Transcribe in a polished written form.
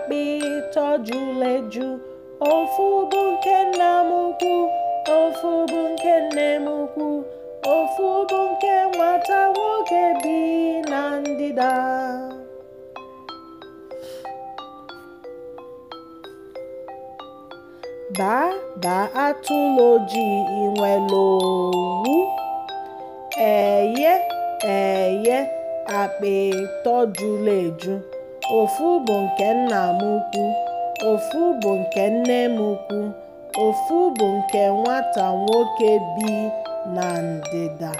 akpị tojuru eju. Ofu bụ nke nna m ukwu, ofu bụ nke nne m ukwu, ofu bụ nke nwata nwoke bi na ndịda. Baa atụrụ ojii inwere owu. Eye akpị tojuru eju. Ofu bụ nke nna m ukwu, ofu bụ nke nne m ukwu, ofu bụ nke nwata nwoke bi na ndịda.